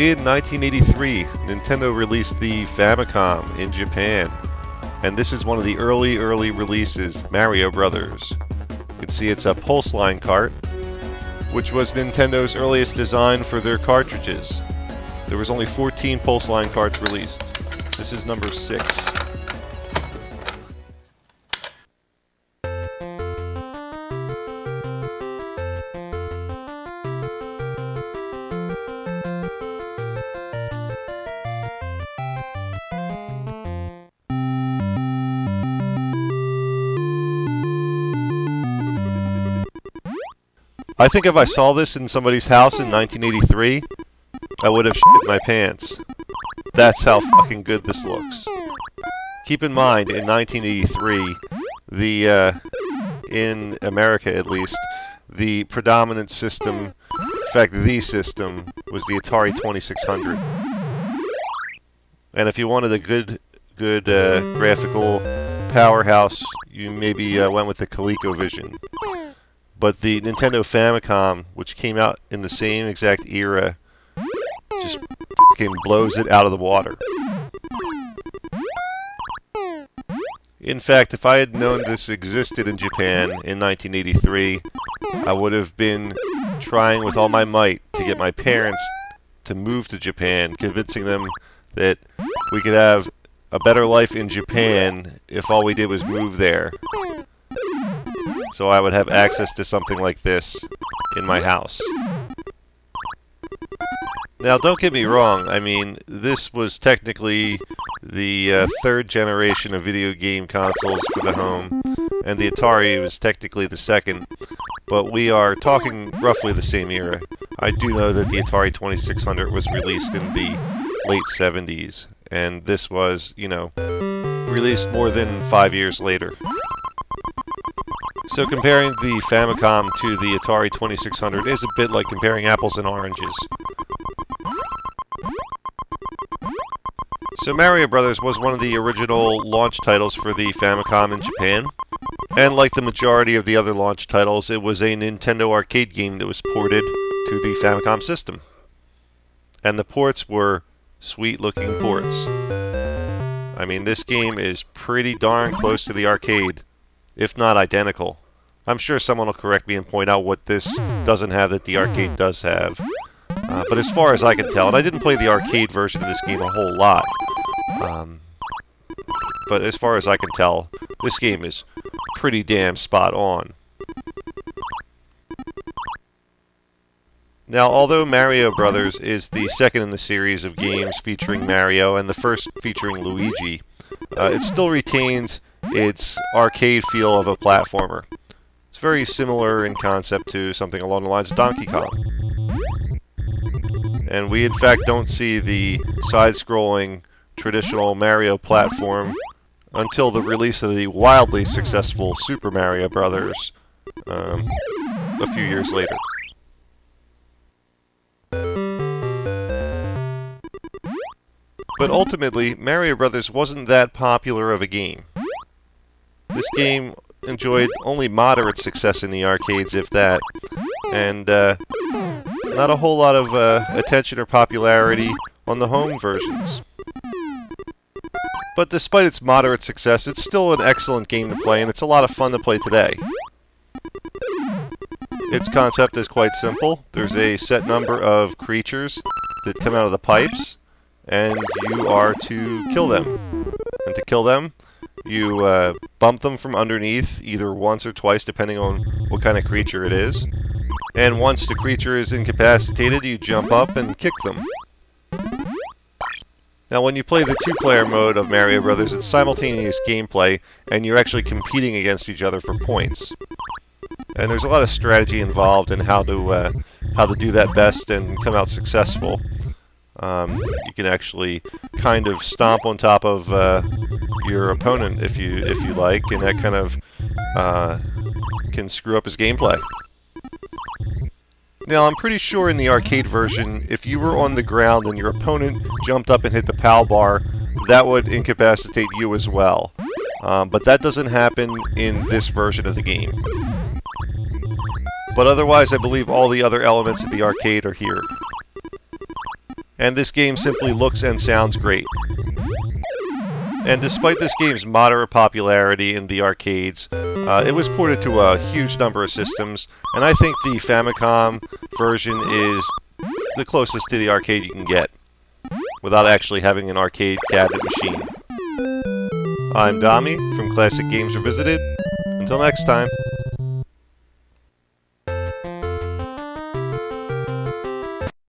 In 1983, Nintendo released the Famicom in Japan, and this is one of the early releases, Mario Brothers. You can see it's a pulse line cart, which was Nintendo's earliest design for their cartridges. There was only 14 pulse line carts released. This is number 6. I think if I saw this in somebody's house in 1983, I would have shit my pants. That's how fucking good this looks. Keep in mind, in 1983, in America at least, the predominant system, in fact the system, was the Atari 2600. And if you wanted a good graphical powerhouse, you maybe went with the ColecoVision. But the Nintendo Famicom, which came out in the same exact era, just fucking blows it out of the water. In fact, if I had known this existed in Japan in 1983, I would have been trying with all my might to get my parents to move to Japan, convincing them that we could have a better life in Japan if all we did was move there. So I would have access to something like this in my house. Now, don't get me wrong, I mean, this was technically the third generation of video game consoles for the home, and the Atari was technically the second, but we are talking roughly the same era. I do know that the Atari 2600 was released in the late 70s, and this was, you know, released more than 5 years later. So comparing the Famicom to the Atari 2600 is a bit like comparing apples and oranges. So Mario Brothers was one of the original launch titles for the Famicom in Japan, and like the majority of the other launch titles, it was a Nintendo arcade game that was ported to the Famicom system. And the ports were sweet-looking ports. I mean, this game is pretty darn close to the arcade, if not identical. I'm sure someone will correct me and point out what this doesn't have that the arcade does have. But as far as I can tell, and I didn't play the arcade version of this game a whole lot, but as far as I can tell, this game is pretty damn spot on. Now, although Mario Brothers is the second in the series of games featuring Mario and the first featuring Luigi, it still retains its arcade feel of a platformer. It's very similar in concept to something along the lines of Donkey Kong. And we in fact don't see the side-scrolling traditional Mario platform until the release of the wildly successful Super Mario Brothers a few years later. But ultimately, Mario Brothers wasn't that popular of a game. This game enjoyed only moderate success in the arcades, if that, and not a whole lot of attention or popularity on the home versions. But despite its moderate success, it's still an excellent game to play, and it's a lot of fun to play today. Its concept is quite simple. There's a set number of creatures that come out of the pipes, and you are to kill them. And to kill them, you bump them from underneath, either once or twice, depending on what kind of creature it is. And once the creature is incapacitated, you jump up and kick them. Now, when you play the two-player mode of Mario Brothers, it's simultaneous gameplay, and you're actually competing against each other for points. And there's a lot of strategy involved in how to do that best and come out successful. You can actually kind of stomp on top of your opponent if you like, and that kind of can screw up his gameplay. Now, I'm pretty sure in the arcade version, if you were on the ground and your opponent jumped up and hit the PAL bar, that would incapacitate you as well. But that doesn't happen in this version of the game. But otherwise, I believe all the other elements of the arcade are here. and this game simply looks and sounds great. And despite this game's moderate popularity in the arcades, it was ported to a huge number of systems, and I think the Famicom version is the closest to the arcade you can get, without actually having an arcade cabinet machine. I'm Dommy from Classic Games Revisited. Until next time.